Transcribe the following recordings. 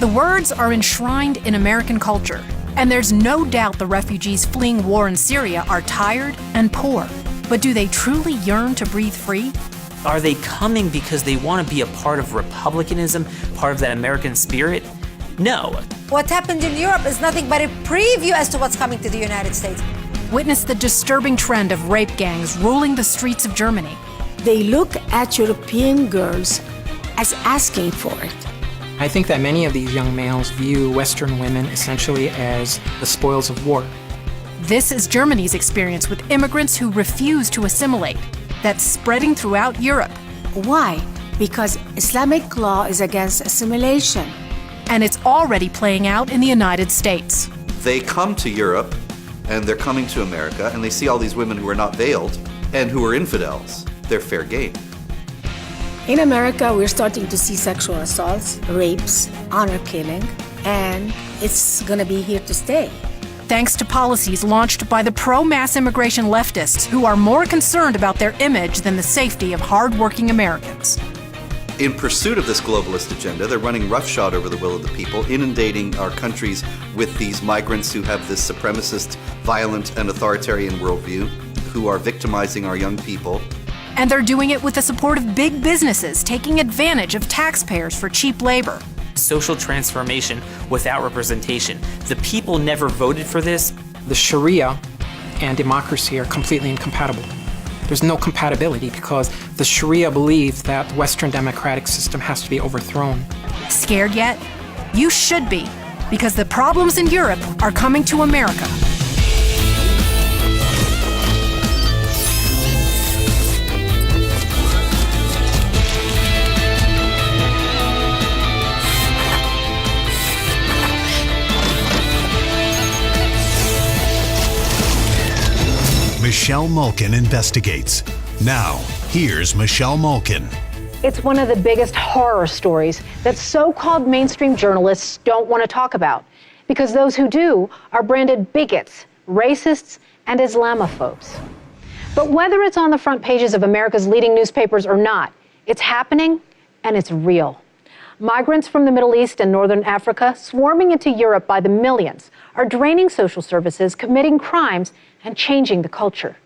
The words are enshrined in American culture, and there's no doubt the refugees fleeing war in Syria are tired and poor. But do they truly yearn to breathe free? Are they coming because they want to be a part of republicanism, part of that American spirit? No. What happened in Europe is nothing but a preview as to what's coming to the United States. Witness the disturbing trend of rape gangs ruling the streets of Germany. They look at European girls as asking for it. I think that many of these young males view Western women essentially as the spoils of war. This is Germany's experience with immigrants who refuse to assimilate. That's spreading throughout Europe. Why? Because Islamic law is against assimilation. And it's already playing out in the United States. They come to Europe, and they're coming to America, and they see all these women who are not veiled and who are infidels. They're fair game. In America, we're starting to see sexual assaults, rapes, honor killing, and it's gonna be here to stay. Thanks to policies launched by the pro-mass immigration leftists who are more concerned about their image than the safety of hard-working Americans. In pursuit of this globalist agenda, they're running roughshod over the will of the people, inundating our countries with these migrants who have this supremacist, violent, and authoritarian worldview, who are victimizing our young people. And they're doing it with the support of big businesses, taking advantage of taxpayers for cheap labor. Social transformation without representation. The people never voted for this. The Sharia and democracy are completely incompatible. There's no compatibility because the Sharia believes that the Western democratic system has to be overthrown. Scared yet? You should be, because the problems in Europe are coming to America. Michelle Malkin investigates. Now, here's Michelle Malkin. It's one of the biggest horror stories that so-called mainstream journalists don't want to talk about, because those who do are branded bigots, racists, and Islamophobes. But whether it's on the front pages of America's leading newspapers or not, it's happening and it's real. Migrants from the Middle East and Northern Africa swarming into Europe by the millions are draining social services, committing crimes, and changing the culture.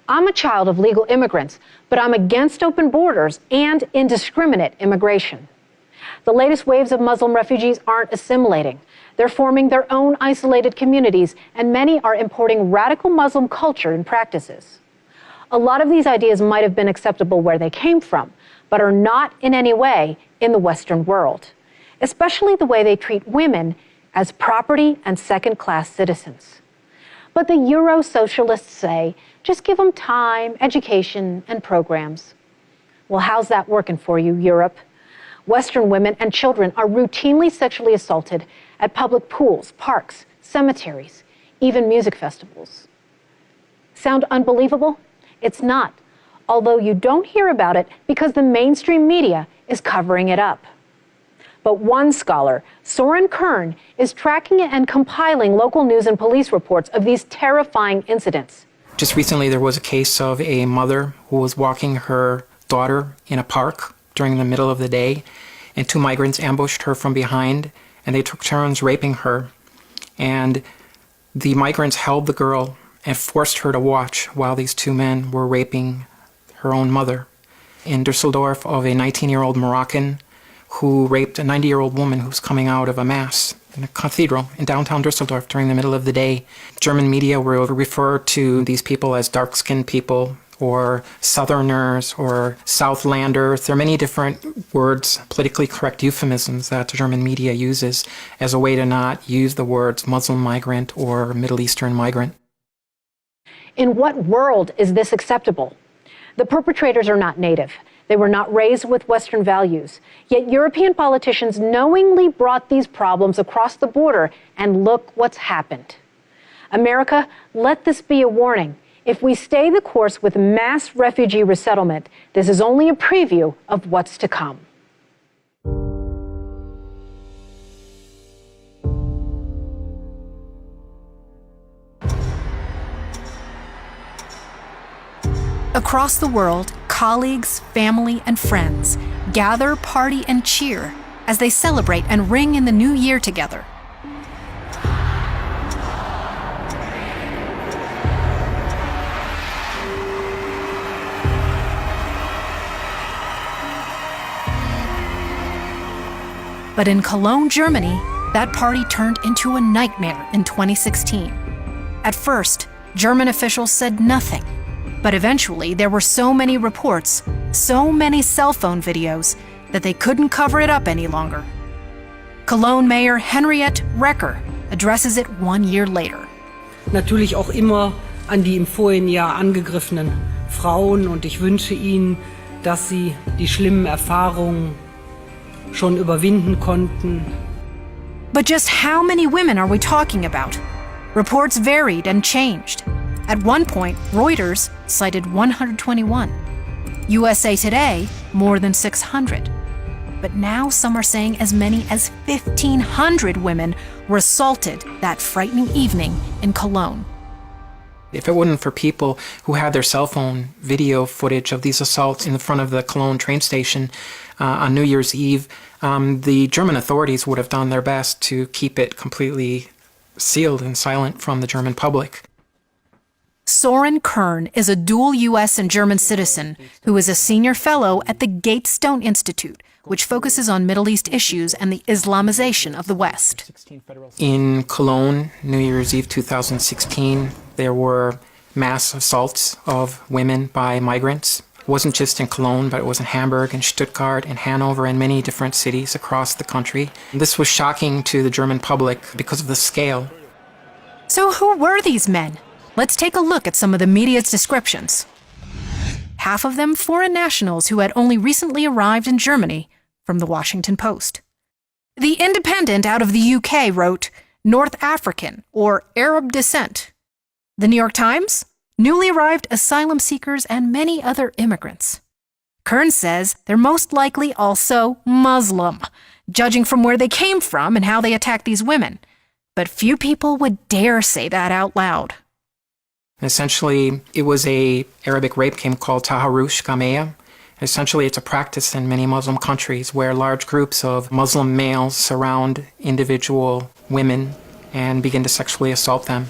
I'm a child of legal immigrants, but I'm against open borders and indiscriminate immigration. The latest waves of Muslim refugees aren't assimilating. They're forming their own isolated communities, and many are importing radical Muslim culture and practices. A lot of these ideas might have been acceptable where they came from, but are not in any way in the Western world, especially the way they treat women as property and second-class citizens. But the Euro-socialists say, just give them time, education, and programs. Well, how's that working for you, Europe? Western women and children are routinely sexually assaulted at public pools, parks, cemeteries, even music festivals. Sound unbelievable? It's not, although you don't hear about it because the mainstream media is covering it up. But one scholar, Soren Kern, is tracking and compiling local news and police reports of these terrifying incidents. Just recently, there was a case of a mother who was walking her daughter in a park during the middle of the day, and two migrants ambushed her from behind, and they took turns raping her. And the migrants held the girl and forced her to watch while these two men were raping her own mother. In Dusseldorf, of a 19-year-old Moroccan who raped a 90-year-old woman who was coming out of a mass in a cathedral in downtown Dusseldorf during the middle of the day. German media will refer to these people as dark-skinned people or Southerners or Southlanders. There are many different words, politically correct euphemisms that the German media uses as a way to not use the words Muslim migrant or Middle Eastern migrant. In what world is this acceptable? The perpetrators are not native. They were not raised with Western values. Yet European politicians knowingly brought these problems across the border, and look what's happened. America, let this be a warning. If we stay the course with mass refugee resettlement, this is only a preview of what's to come. Across the world, colleagues, family, and friends gather, party, and cheer as they celebrate and ring in the new year together. But in Cologne, Germany, that party turned into a nightmare in 2016. At first, German officials said nothing. But eventually, there were so many reports, so many cell phone videos, that they couldn't cover it up any longer. Cologne Mayor Henriette Recker addresses it 1 year later. Natürlich auch immer an die im vorigen Jahr angegriffenen Frauen, und ich wünsche ihnen, dass sie die schlimmen Erfahrungen schon überwinden konnten. But just how many women are we talking about? Reports varied and changed. At one point, Reuters cited 121. USA Today, more than 600. But now some are saying as many as 1,500 women were assaulted that frightening evening in Cologne. If it wasn't for people who had their cell phone video footage of these assaults in the front of the Cologne train station on New Year's Eve, the German authorities would have done their best to keep it completely sealed and silent from the German public. Soren Kern is a dual U.S. and German citizen who is a senior fellow at the Gatestone Institute, which focuses on Middle East issues and the Islamization of the West. In Cologne, New Year's Eve 2016, there were mass assaults of women by migrants. It wasn't just in Cologne, but it was in Hamburg and Stuttgart and Hanover and many different cities across the country. This was shocking to the German public because of the scale. So who were these men? Let's take a look at some of the media's descriptions. Half of them foreign nationals who had only recently arrived in Germany, from the Washington Post. The Independent out of the UK wrote, North African or Arab descent. The New York Times, newly arrived asylum seekers and many other immigrants. Kern says they're most likely also Muslim, judging from where they came from and how they attacked these women. But few people would dare say that out loud. Essentially, it was a Arabic rape game called Taharush Gameya. Essentially, it's a practice in many Muslim countries where large groups of Muslim males surround individual women and begin to sexually assault them.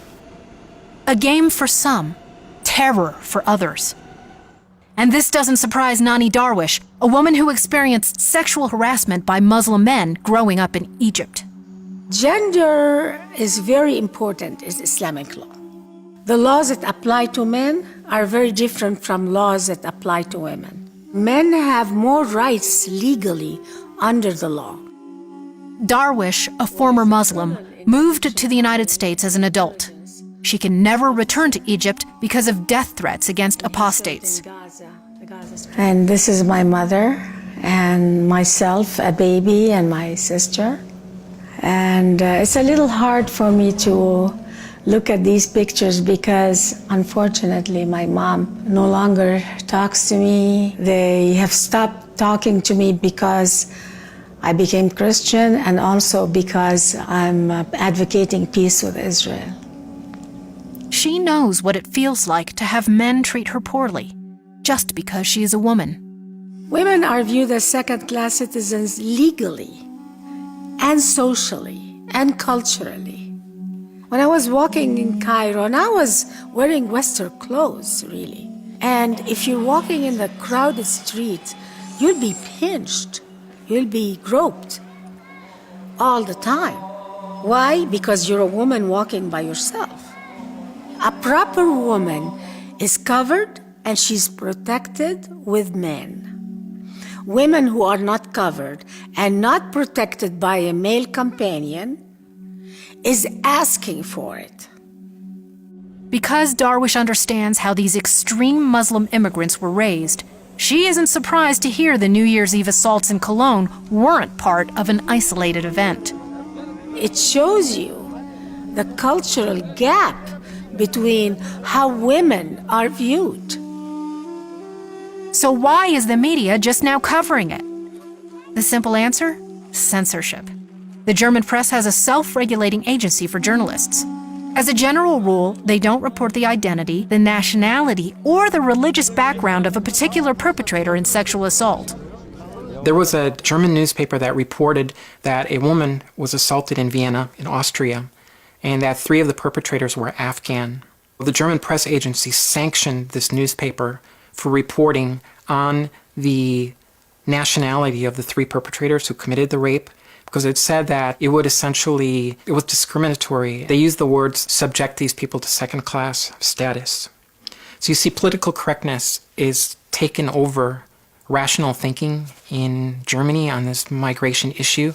A game for some, terror for others. And this doesn't surprise Nani Darwish, a woman who experienced sexual harassment by Muslim men growing up in Egypt. Gender is very important in Islamic law. The laws that apply to men are very different from laws that apply to women. Men have more rights legally under the law. Darwish, a former Muslim, moved to the United States as an adult. She can never return to Egypt because of death threats against apostates. And this is my mother and myself, a baby, and my sister. And it's a little hard for me to look at these pictures because, unfortunately, my mom no longer talks to me. They have stopped talking to me because I became Christian and also because I'm advocating peace with Israel. She knows what it feels like to have men treat her poorly, just because she is a woman. Women are viewed as second-class citizens legally and socially and culturally. When I was walking in Cairo, and I was wearing Western clothes, really. And if you're walking in the crowded street, you'll be pinched, you'll be groped all the time. Why? Because you're a woman walking by yourself. A proper woman is covered and she's protected with men. Women who are not covered and not protected by a male companion is asking for it. Because Darwish understands how these extreme Muslim immigrants were raised, she isn't surprised to hear the New Year's Eve assaults in Cologne weren't part of an isolated event. It shows you the cultural gap between how women are viewed. So why is the media just now covering it? The simple answer? Censorship. The German press has a self-regulating agency for journalists. As a general rule, they don't report the identity, the nationality, or the religious background of a particular perpetrator in sexual assault. There was a German newspaper that reported that a woman was assaulted in Vienna, in Austria, and that 3 of the perpetrators were Afghan. The German press agency sanctioned this newspaper for reporting on the nationality of the 3 perpetrators who committed the rape, because it said that it was discriminatory. They used the words subject these people to second-class status. So you see, political correctness is taken over rational thinking in Germany on this migration issue.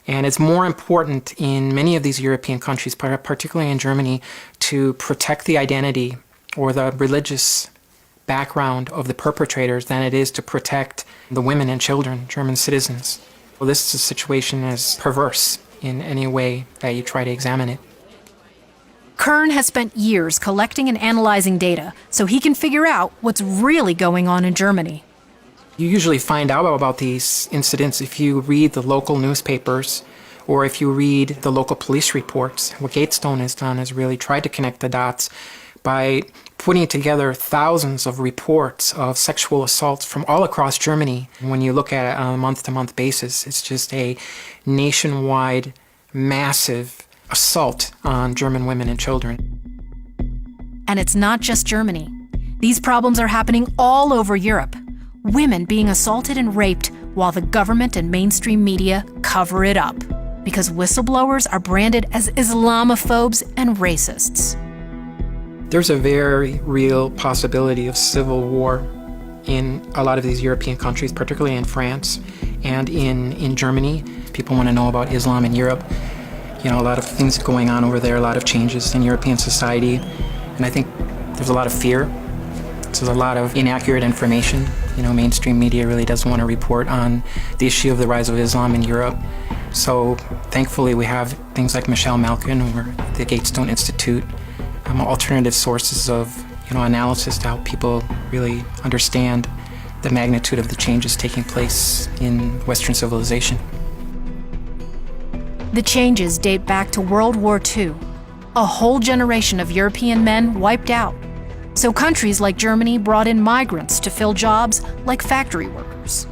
And it's more important in many of these European countries, particularly in Germany, to protect the identity or the religious background of the perpetrators than it is to protect the women and children, German citizens. Well, this situation is perverse in any way that you try to examine it. Kern has spent years collecting and analyzing data so he can figure out what's really going on in Germany. You usually find out about these incidents if you read the local newspapers or if you read the local police reports. What Gatestone has done is really tried to connect the dots by putting together thousands of reports of sexual assaults from all across Germany. When you look at it on a month-to-month basis, it's just a nationwide, massive assault on German women and children. And it's not just Germany. These problems are happening all over Europe. Women being assaulted and raped while the government and mainstream media cover it up because whistleblowers are branded as Islamophobes and racists. There's a very real possibility of civil war in a lot of these European countries, particularly in France and in Germany. People want to know about Islam in Europe. You know, a lot of things going on over there, a lot of changes in European society. And I think there's a lot of fear. There's a lot of inaccurate information. You know, mainstream media really doesn't want to report on the issue of the rise of Islam in Europe. So thankfully we have things like Michelle Malkin or the Gatestone Institute, alternative sources of analysis to help people really understand the magnitude of the changes taking place in Western civilization. The changes date back to World War II. A whole generation of European men wiped out. So countries like Germany brought in migrants to fill jobs like factory workers.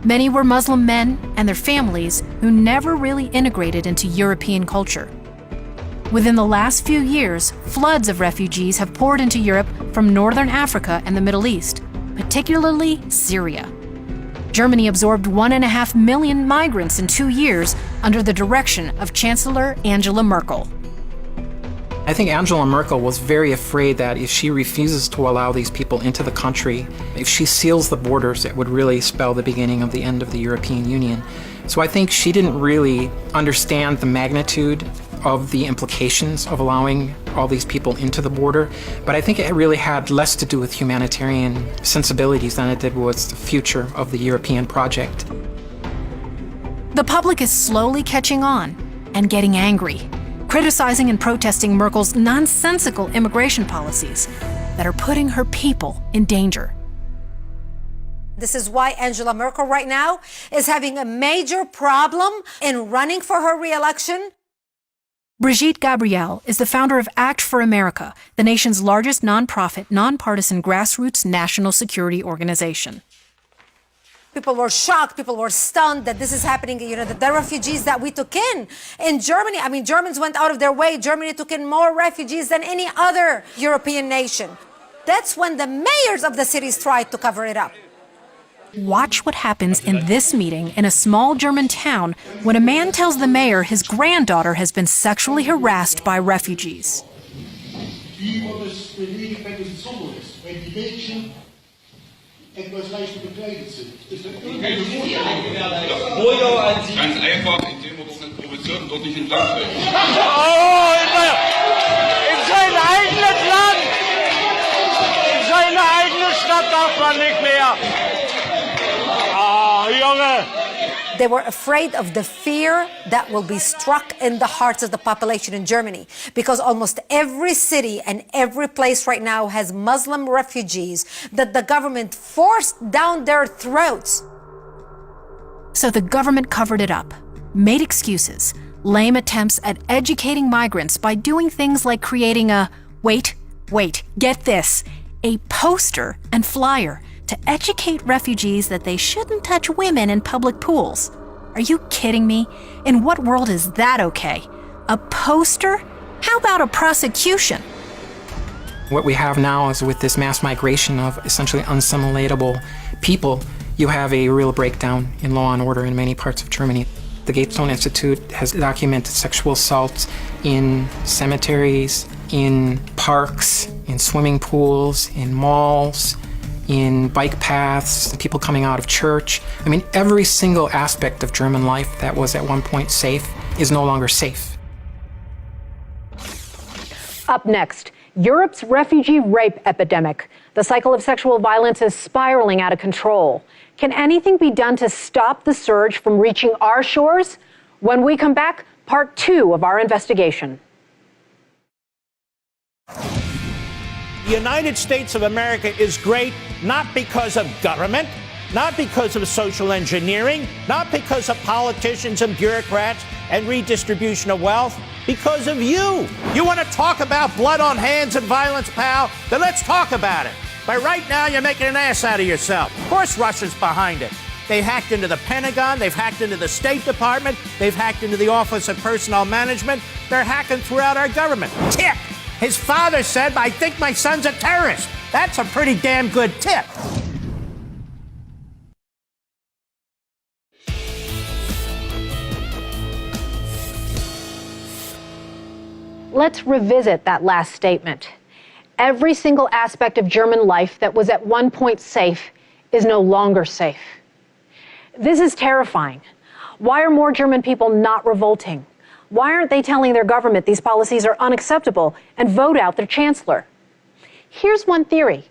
Many were Muslim men and their families who never really integrated into European culture. Within the last few years, floods of refugees have poured into Europe from Northern Africa and the Middle East, particularly Syria. Germany absorbed 1.5 million migrants in 2 years under the direction of Chancellor Angela Merkel. I think Angela Merkel was very afraid that if she refuses to allow these people into the country, if she seals the borders, it would really spell the beginning of the end of the European Union. So I think she didn't really understand the magnitude of the implications of allowing all these people into the border, but I think it really had less to do with humanitarian sensibilities than it did with the future of the European project. The public is slowly catching on and getting angry, criticizing and protesting Merkel's nonsensical immigration policies that are putting her people in danger. This is why Angela Merkel right now is having a major problem in running for her re-election. Brigitte Gabriel is the founder of Act for America, the nation's largest nonprofit, nonpartisan grassroots national security organization. People were shocked, people were stunned that this is happening. The refugees that we took in Germany, Germans went out of their way. Germany took in more refugees than any other European nation. That's when the mayors of the cities tried to cover it up. Watch what happens in this meeting in a small German town when a man tells the mayor his granddaughter has been sexually harassed by refugees. Ganz einfach, indem wir doch nicht provozieren und dort nicht entlang fällt. Oh, in sein eigenes Land! In seine eigene Stadt darf man nicht mehr! Ah, Junge! They were afraid of the fear that will be struck in the hearts of the population in Germany, because almost every city and every place right now has Muslim refugees that the government forced down their throats. So the government covered it up, made excuses, lame attempts at educating migrants by doing things like creating a, wait, get this, a poster and flyer to educate refugees that they shouldn't touch women in public pools. Are you kidding me? In what world is that okay? A poster? How about a prosecution? What we have now is with this mass migration of essentially unassimilatable people, you have a real breakdown in law and order in many parts of Germany. The Gatestone Institute has documented sexual assaults in cemeteries, in parks, in swimming pools, in malls, in bike paths, people coming out of church. I mean, every single aspect of German life that was at one point safe is no longer safe. Up next, Europe's refugee rape epidemic. The cycle of sexual violence is spiraling out of control. Can anything be done to stop the surge from reaching our shores? When we come back, part 2 of our investigation. The United States of America is great not because of government, not because of social engineering, not because of politicians and bureaucrats and redistribution of wealth, because of you. You want to talk about blood on hands and violence, pal? Then let's talk about it. But right now, you're making an ass out of yourself. Of course Russia's behind it. They hacked into the Pentagon, they've hacked into the State Department, they've hacked into the Office of Personnel Management, they're hacking throughout our government. Tip! His father said, I think my son's a terrorist. That's a pretty damn good tip. Let's revisit that last statement. Every single aspect of German life that was at one point safe is no longer safe. This is terrifying. Why are more German people not revolting? Why aren't they telling their government these policies are unacceptable and vote out their chancellor? Here's one theory.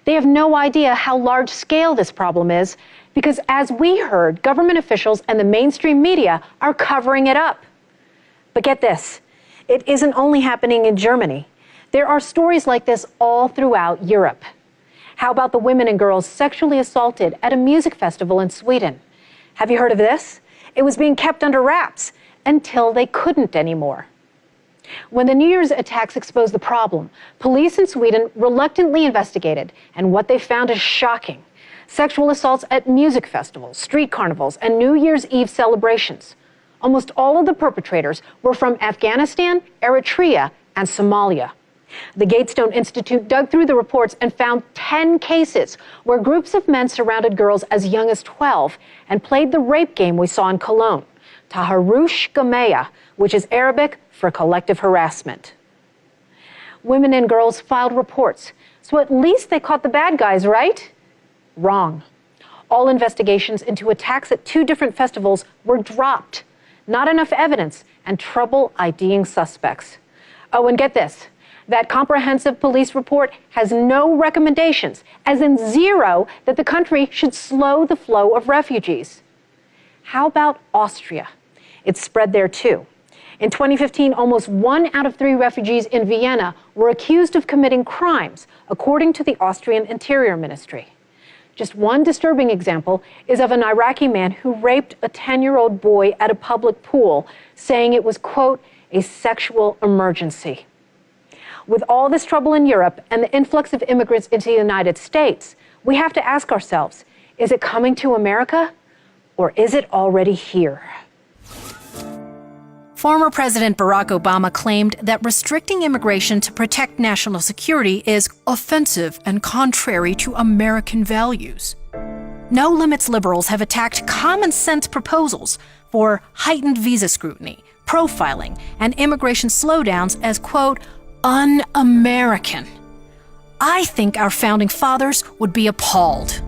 They have no idea how large scale this problem is because, as we heard, government officials and the mainstream media are covering it up. But get this, it isn't only happening in Germany. There are stories like this all throughout Europe. How about the women and girls sexually assaulted at a music festival in Sweden? Have you heard of this? It was being kept under wraps until they couldn't anymore. When the New Year's attacks exposed the problem, police in Sweden reluctantly investigated, and what they found is shocking. Sexual assaults at music festivals, street carnivals, and New Year's Eve celebrations. Almost all of the perpetrators were from Afghanistan, Eritrea, and Somalia. The Gatestone Institute dug through the reports and found 10 cases where groups of men surrounded girls as young as 12 and played the rape game we saw in Cologne, Taharush Gameya, which is Arabic for collective harassment. Women and girls filed reports, so at least they caught the bad guys, right? Wrong. All investigations into attacks at 2 different festivals were dropped. Not enough evidence and trouble IDing suspects. Oh, and get this. That comprehensive police report has no recommendations, as in 0, that the country should slow the flow of refugees. How about Austria? It's spread there too. In 2015, almost 1 out of 3 refugees in Vienna were accused of committing crimes, according to the Austrian Interior Ministry. Just one disturbing example is of an Iraqi man who raped a 10-year-old boy at a public pool, saying it was, quote, a sexual emergency. With all this trouble in Europe and the influx of immigrants into the United States, we have to ask ourselves, is it coming to America or is it already here? Former President Barack Obama claimed that restricting immigration to protect national security is offensive and contrary to American values. No Limits liberals have attacked common-sense proposals for heightened visa scrutiny, profiling, and immigration slowdowns as, quote, un-American. I think our founding fathers would be appalled.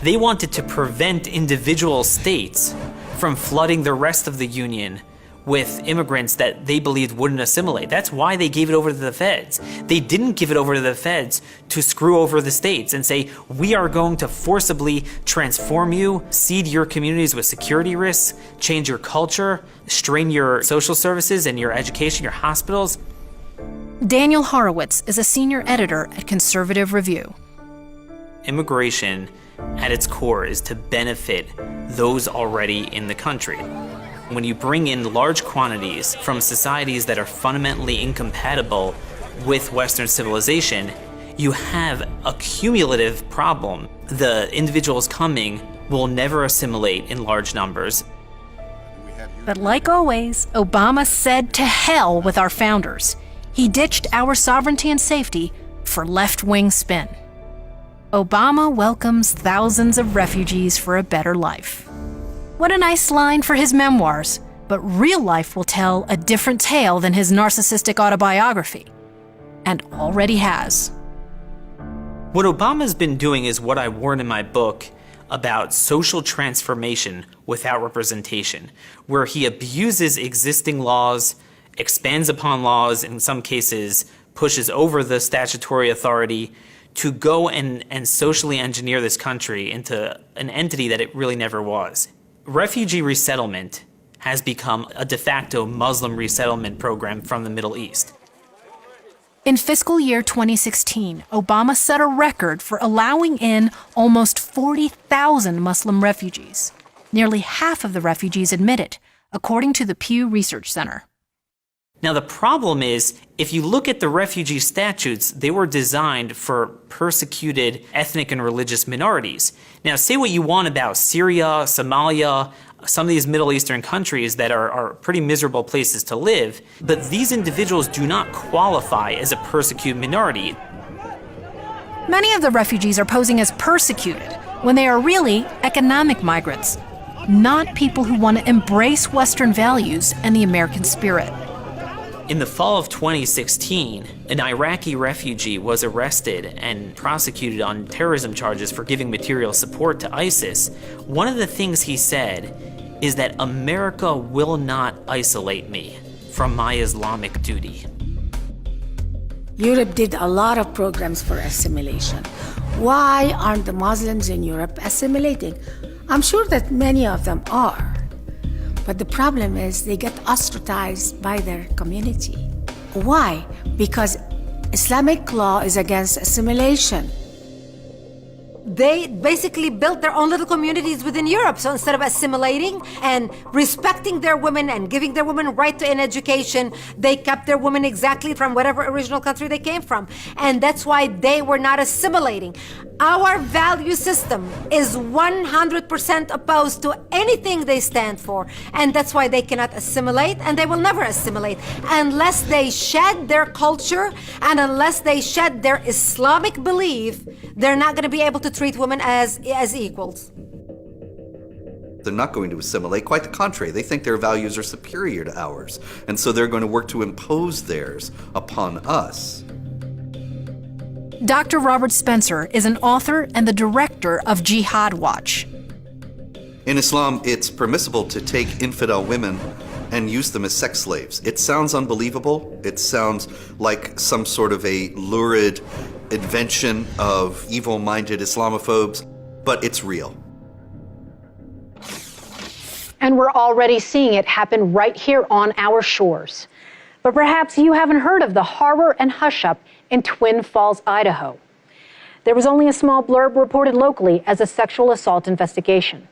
They wanted to prevent individual states from flooding the rest of the Union with immigrants that they believed wouldn't assimilate. That's why they gave it over to the feds. They didn't give it over to the feds to screw over the states and say, we are going to forcibly transform you, seed your communities with security risks, change your culture, strain your social services and your education, your hospitals. Daniel Horowitz is a senior editor at Conservative Review. Immigration, at its core, is to benefit those already in the country. When you bring in large quantities from societies that are fundamentally incompatible with Western civilization, you have a cumulative problem. The individuals coming will never assimilate in large numbers. But like always, Obama said to hell with our founders. He ditched our sovereignty and safety for left-wing spin. Obama welcomes thousands of refugees for a better life. What a nice line for his memoirs, but real life will tell a different tale than his narcissistic autobiography, and already has. What Obama's been doing is what I warn in my book about social transformation without representation, where he abuses existing laws, expands upon laws, in some cases pushes over the statutory authority to go and socially engineer this country into an entity that it really never was. Refugee resettlement has become a de facto Muslim resettlement program from the Middle East. In fiscal year 2016, Obama set a record for allowing in almost 40,000 Muslim refugees. Nearly half of the refugees admitted, according to the Pew Research Center. Now the problem is, if you look at the refugee statutes, they were designed for persecuted ethnic and religious minorities. Now say what you want about Syria, Somalia, some of these Middle Eastern countries that are pretty miserable places to live, but these individuals do not qualify as a persecuted minority. Many of the refugees are posing as persecuted when they are really economic migrants, not people who want to embrace Western values and the American spirit. In the fall of 2016, an Iraqi refugee was arrested and prosecuted on terrorism charges for giving material support to ISIS. One of the things he said is that America will not isolate me from my Islamic duty. Europe did a lot of programs for assimilation. Why aren't the Muslims in Europe assimilating? I'm sure that many of them are. But the problem is they get ostracized by their community. Why? Because Islamic law is against assimilation. They basically built their own little communities within Europe. So instead of assimilating and respecting their women and giving their women right to an education, they kept their women exactly from whatever original country they came from. And that's why they were not assimilating. Our value system is 100% opposed to anything they stand for. And that's why they cannot assimilate, and they will never assimilate unless they shed their culture and unless they shed their Islamic belief. They're not going to be able to treat women as equals. They're not going to assimilate. Quite the contrary. They think their values are superior to ours. And so they're going to work to impose theirs upon us. Dr. Robert Spencer is an author and the director of Jihad Watch. In Islam, it's permissible to take infidel women and use them as sex slaves. It sounds unbelievable. It sounds like some sort of a lurid invention of evil-minded Islamophobes, but it's real. And we're already seeing it happen right here on our shores. But perhaps you haven't heard of the horror and hush-up in Twin Falls, Idaho. There was only a small blurb reported locally as a sexual assault investigation.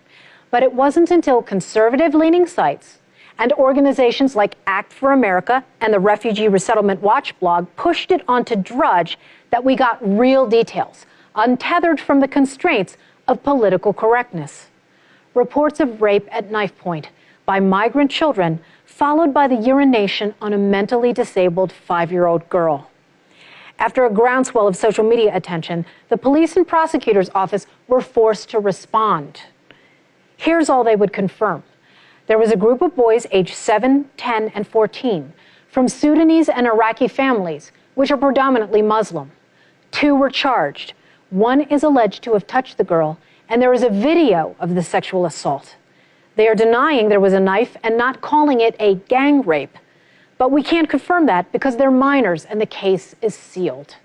But it wasn't until conservative-leaning sites and organizations like Act for America and the Refugee Resettlement Watch blog pushed it onto Drudge that we got real details, untethered from the constraints of political correctness. Reports of rape at knife point by migrant children, followed by the urination on a mentally disabled 5-year-old girl. After a groundswell of social media attention, the police and prosecutor's office were forced to respond. Here's all they would confirm. There was a group of boys aged 7, 10, and 14 from Sudanese and Iraqi families, which are predominantly Muslim. 2 were charged. 1 is alleged to have touched the girl, and there is a video of the sexual assault. They are denying there was a knife and not calling it a gang rape. But we can't confirm that because they're minors and the case is sealed.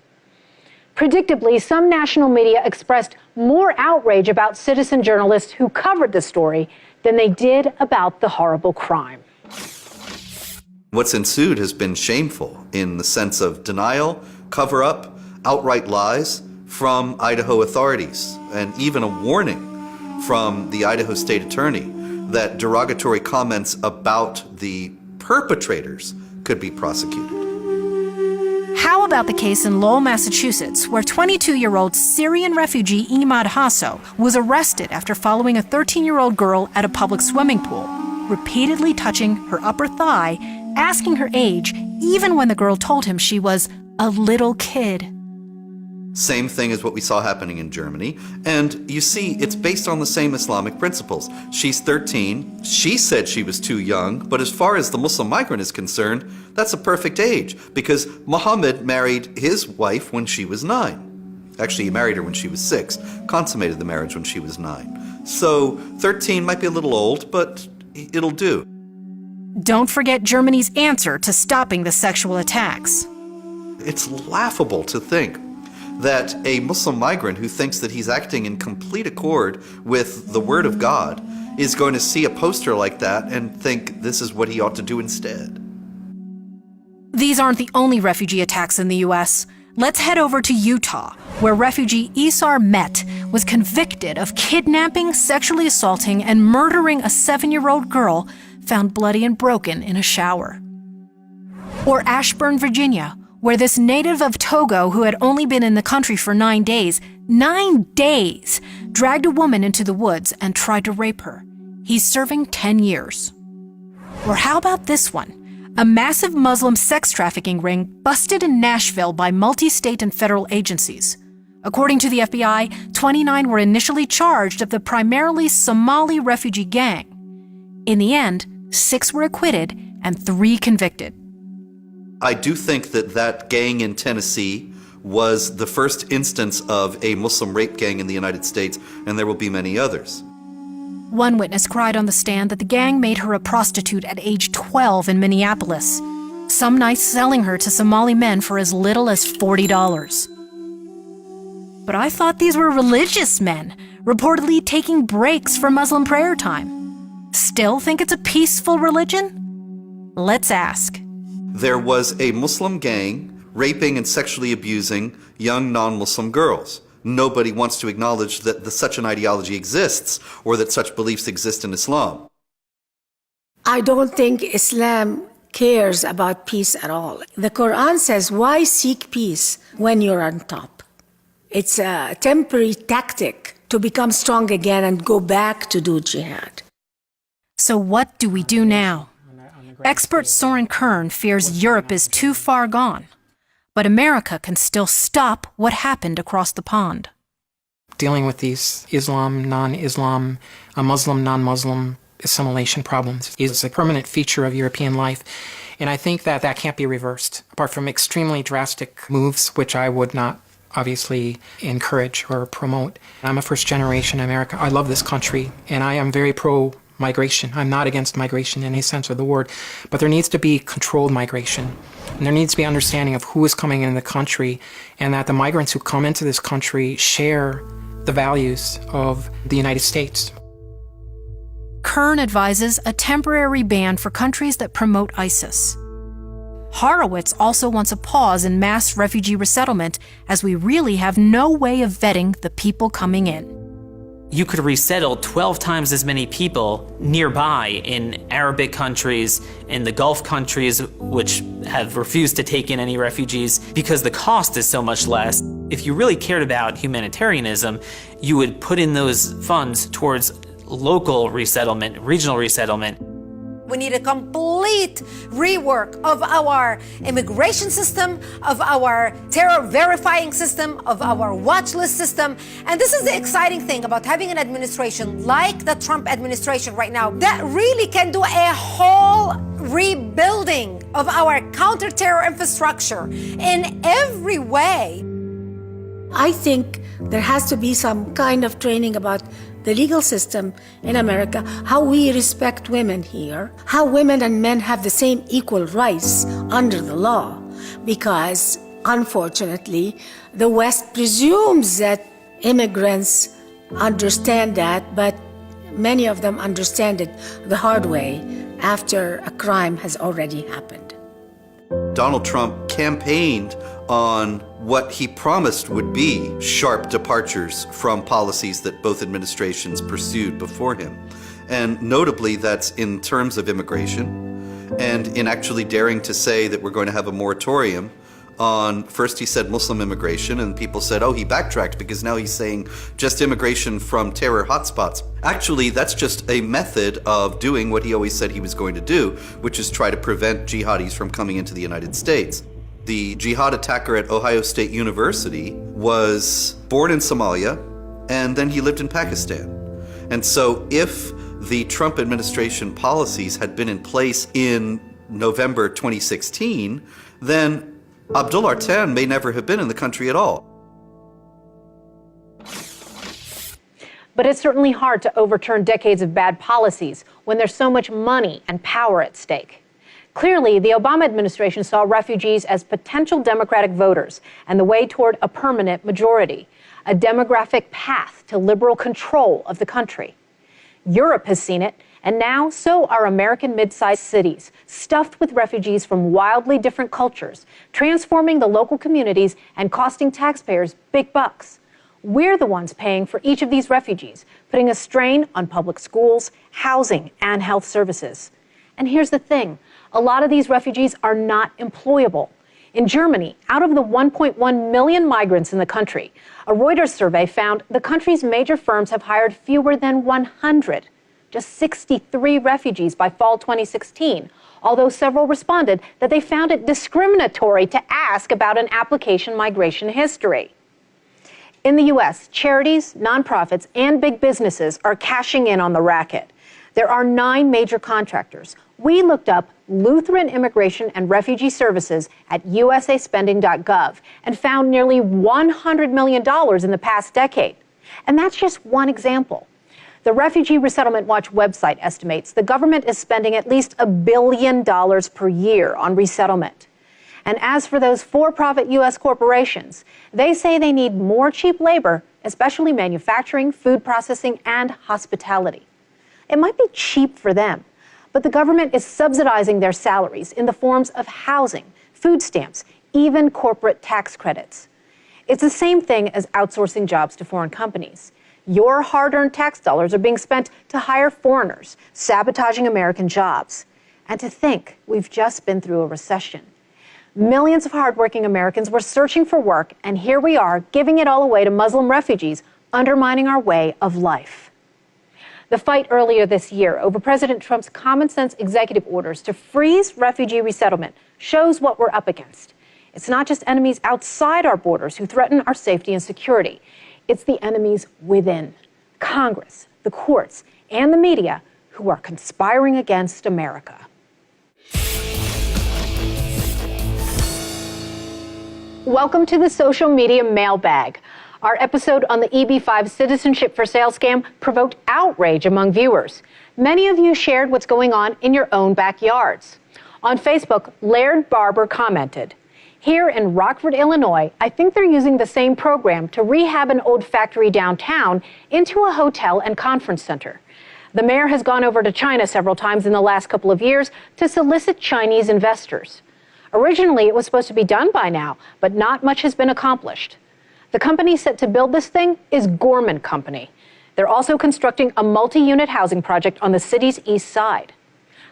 Predictably, some national media expressed more outrage about citizen journalists who covered the story than they did about the horrible crime. What's ensued has been shameful in the sense of denial, cover-up, outright lies from Idaho authorities, and even a warning from the Idaho State Attorney that derogatory comments about the perpetrators could be prosecuted. How about the case in Lowell, Massachusetts, where 22-year-old Syrian refugee Imad Hasso was arrested after following a 13-year-old girl at a public swimming pool, repeatedly touching her upper thigh, asking her age, even when the girl told him she was a little kid. Same thing as what we saw happening in Germany. And you see, it's based on the same Islamic principles. She's 13. She said she was too young, but as far as the Muslim migrant is concerned, that's a perfect age because Muhammad married his wife when she was 9. Actually, he married her when she was 6, consummated the marriage when she was 9. So 13 might be a little old, but it'll do. Don't forget Germany's answer to stopping the sexual attacks. It's laughable to think that a Muslim migrant who thinks that he's acting in complete accord with the Word of God is going to see a poster like that and think this is what he ought to do instead. These aren't the only refugee attacks in the U.S. Let's head over to Utah, where refugee Isar Met was convicted of kidnapping, sexually assaulting, and murdering a 7-year-old girl found bloody and broken in a shower. Or Ashburn, Virginia, where this native of Togo who had only been in the country for 9 days, dragged a woman into the woods and tried to rape her. He's serving 10 years. Or how about this one? A massive Muslim sex trafficking ring busted in Nashville by multi-state and federal agencies. According to the FBI, 29 were initially charged of the primarily Somali refugee gang. In the end, 6 were acquitted and 3 convicted. I do think that that gang in Tennessee was the first instance of a Muslim rape gang in the United States, and there will be many others. One witness cried on the stand that the gang made her a prostitute at age 12 in Minneapolis, some nights selling her to Somali men for as little as $40. But I thought these were religious men, reportedly taking breaks for Muslim prayer time. Still think it's a peaceful religion? Let's ask. There was a Muslim gang raping and sexually abusing young non-Muslim girls. Nobody wants to acknowledge that such an ideology exists or that such beliefs exist in Islam. I don't think Islam cares about peace at all. The Quran says, why seek peace when you're on top? It's a temporary tactic to become strong again and go back to do jihad. So what do we do now? Expert Soren Kern fears Europe is too far gone, but America can still stop what happened across the pond. Dealing with these Islam, non-Islam, Muslim, non-Muslim assimilation problems is a permanent feature of European life, and I think that that can't be reversed, apart from extremely drastic moves, which I would not obviously encourage or promote. I'm a first-generation American. I love this country, and I am very pro-migration. I'm not against migration in any sense of the word, but there needs to be controlled migration. And there needs to be understanding of who is coming into the country, and that the migrants who come into this country share the values of the United States. Kern advises a temporary ban for countries that promote ISIS. Horowitz also wants a pause in mass refugee resettlement, as we really have no way of vetting the people coming in. You could resettle 12 times as many people nearby in Arabic countries, in the Gulf countries, which have refused to take in any refugees because the cost is so much less. If you really cared about humanitarianism, you would put in those funds towards local resettlement, regional resettlement. We need a complete rework of our immigration system, of our terror verifying system, of our watch list system. And this is the exciting thing about having an administration like the Trump administration right now that really can do a whole rebuilding of our counter-terror infrastructure in every way. I think there has to be some kind of training about the legal system in America, how we respect women here, how women and men have the same equal rights under the law, because unfortunately, the West presumes that immigrants understand that, but many of them understand it the hard way after a crime has already happened. Donald Trump campaigned on what he promised would be sharp departures from policies that both administrations pursued before him. And notably, that's in terms of immigration and in actually daring to say that we're going to have a moratorium on, first he said Muslim immigration, and people said, oh, he backtracked because now he's saying just immigration from terror hotspots. Actually, that's just a method of doing what he always said he was going to do, which is try to prevent jihadis from coming into the United States. The jihad attacker at Ohio State University was born in Somalia, and then he lived in Pakistan. And so if the Trump administration policies had been in place in November 2016, then Abdul Artan may never have been in the country at all. But it's certainly hard to overturn decades of bad policies when there's so much money and power at stake. Clearly, the Obama administration saw refugees as potential Democratic voters and the way toward a permanent majority, a demographic path to liberal control of the country. Europe has seen it, and now so are American mid-sized cities, stuffed with refugees from wildly different cultures, transforming the local communities and costing taxpayers big bucks. We're the ones paying for each of these refugees, putting a strain on public schools, housing, and health services. And here's the thing, a lot of these refugees are not employable. In Germany, out of the 1.1 million migrants in the country, a Reuters survey found the country's major firms have hired fewer than 100. Just 63 refugees by fall 2016, although several responded that they found it discriminatory to ask about an application migration history. In the U.S., charities, nonprofits, and big businesses are cashing in on the racket. There are 9 major contractors. We looked up Lutheran Immigration and Refugee Services at usaspending.gov and found nearly $100 million in the past decade. And that's just one example. The Refugee Resettlement Watch website estimates the government is spending at least $1 billion per year on resettlement. And as for those for-profit U.S. corporations, they say they need more cheap labor, especially manufacturing, food processing, and hospitality. It might be cheap for them, but the government is subsidizing their salaries in the forms of housing, food stamps, even corporate tax credits. It's the same thing as outsourcing jobs to foreign companies. Your hard-earned tax dollars are being spent to hire foreigners, sabotaging American jobs. And to think we've just been through a recession. Millions of hardworking Americans were searching for work, and here we are giving it all away to Muslim refugees, undermining our way of life. The fight earlier this year over President Trump's common-sense executive orders to freeze refugee resettlement shows what we're up against. It's not just enemies outside our borders who threaten our safety and security. It's the enemies within, Congress, the courts, and the media who are conspiring against America. Welcome to the Social Media Mailbag. Our episode on the EB5 Citizenship for Sale scam provoked outrage among viewers. Many of you shared what's going on in your own backyards. On Facebook, Laird Barber commented, "Here in Rockford, Illinois, I think they're using the same program to rehab an old factory downtown into a hotel and conference center. The mayor has gone over to China several times in the last couple of years to solicit Chinese investors. Originally, it was supposed to be done by now, but not much has been accomplished. The company set to build this thing is Gorman Company. They're also constructing a multi-unit housing project on the city's east side."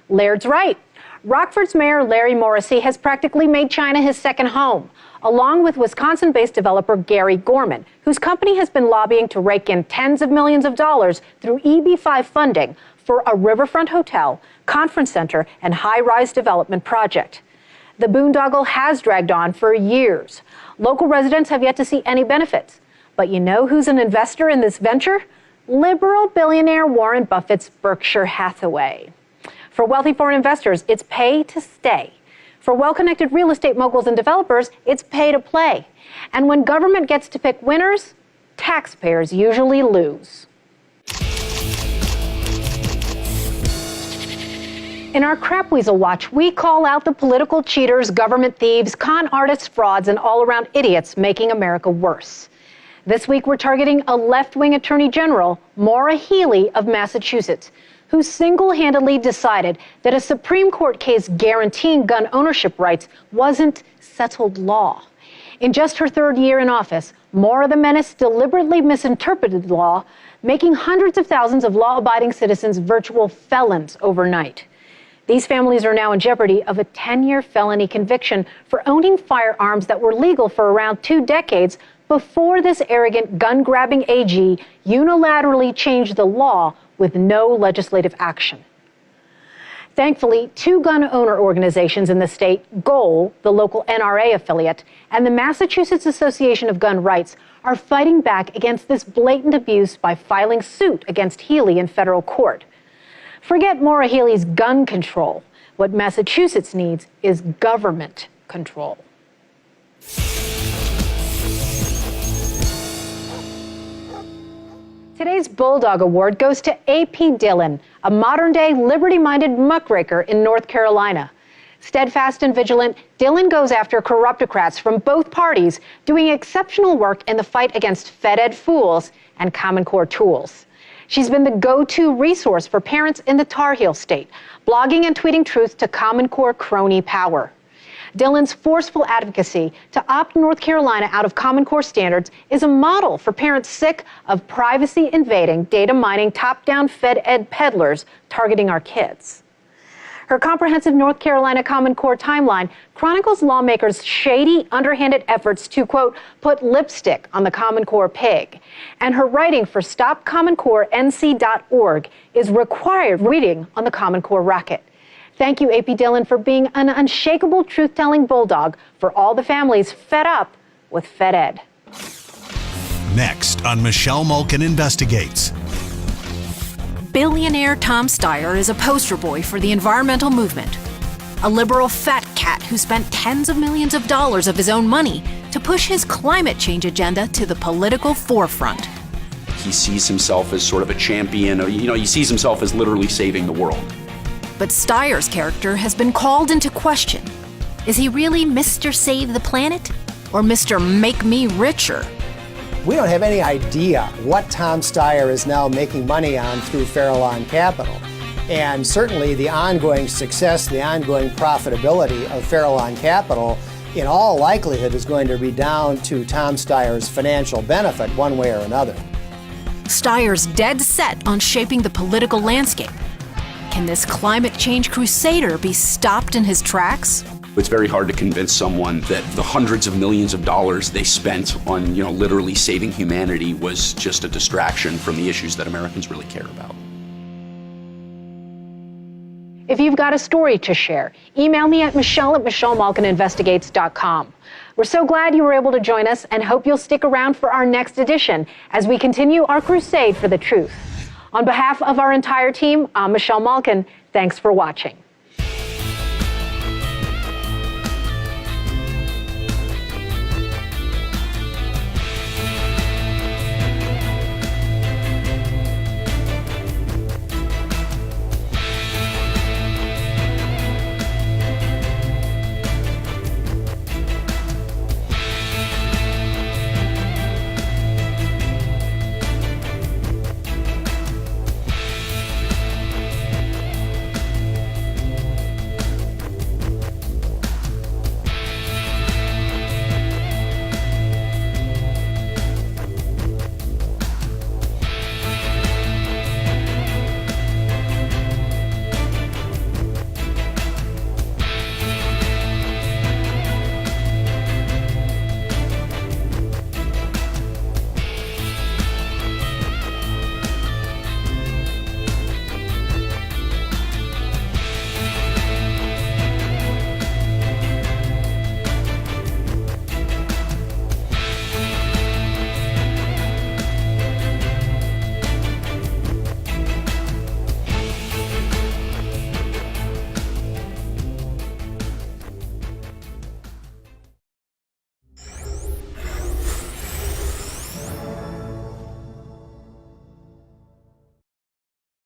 Laird's right. Rockford's Mayor Larry Morrissey has practically made China his second home, along with Wisconsin-based developer Gary Gorman, whose company has been lobbying to rake in tens of millions of dollars through EB5 funding for a riverfront hotel, conference center, and high-rise development project. The boondoggle has dragged on for years. Local residents have yet to see any benefits. But you know who's an investor in this venture? Liberal billionaire Warren Buffett's Berkshire Hathaway. For wealthy foreign investors, it's pay to stay. For well-connected real estate moguls and developers, it's pay to play. And when government gets to pick winners, taxpayers usually lose. In our Crap Weasel Watch, we call out the political cheaters, government thieves, con artists, frauds, and all-around idiots making America worse. This week, we're targeting a left-wing attorney general, Maura Healey of Massachusetts, who single-handedly decided that a Supreme Court case guaranteeing gun ownership rights wasn't settled law. In just her third year in office, Maura the Menace deliberately misinterpreted the law, making hundreds of thousands of law-abiding citizens virtual felons overnight. These families are now in jeopardy of a 10-year felony conviction for owning firearms that were legal for around 2 decades before this arrogant gun-grabbing AG unilaterally changed the law with no legislative action. Thankfully, 2 gun owner organizations in the state, GOAL, the local NRA affiliate, and the Massachusetts Association of Gun Rights, are fighting back against this blatant abuse by filing suit against Healey in federal court. Forget Maura Healey's gun control. What Massachusetts needs is government control. Today's Bulldog Award goes to A.P. Dillon, a modern-day liberty-minded muckraker in North Carolina. Steadfast and vigilant, Dillon goes after corruptocrats from both parties doing exceptional work in the fight against Fed-Ed fools and Common Core tools. She's been the go-to resource for parents in the Tar Heel state, blogging and tweeting truth to Common Core crony power. Dillon's forceful advocacy to opt North Carolina out of Common Core standards is a model for parents sick of privacy-invading, data-mining, top-down Fed-Ed peddlers targeting our kids. Her comprehensive North Carolina Common Core timeline chronicles lawmakers' shady, underhanded efforts to, quote, put lipstick on the Common Core pig. And her writing for StopCommonCoreNC.org is required reading on the Common Core racket. Thank you, A.P. Dillon, for being an unshakable truth-telling bulldog for all the families fed up with Fed-Ed. Next on Michelle Malkin Investigates. Billionaire Tom Steyer is a poster boy for the environmental movement. A liberal fat cat who spent tens of millions of dollars of his own money to push his climate change agenda to the political forefront. He sees himself as sort of a champion, he sees himself as literally saving the world. But Steyer's character has been called into question. Is he really Mr. Save the Planet or Mr. Make Me Richer? We don't have any idea what Tom Steyer is now making money on through Farallon Capital. And certainly the ongoing success, the ongoing profitability of Farallon Capital in all likelihood is going to be down to Tom Steyer's financial benefit one way or another. Steyer's dead set on shaping the political landscape. Can this climate change crusader be stopped in his tracks? It's very hard to convince someone that the hundreds of millions of dollars they spent on, literally saving humanity was just a distraction from the issues that Americans really care about. If you've got a story to share, email me at michelle@michellemalkininvestigates.com. We're so glad you were able to join us and hope you'll stick around for our next edition as we continue our crusade for the truth. On behalf of our entire team, I'm Michelle Malkin. Thanks for watching.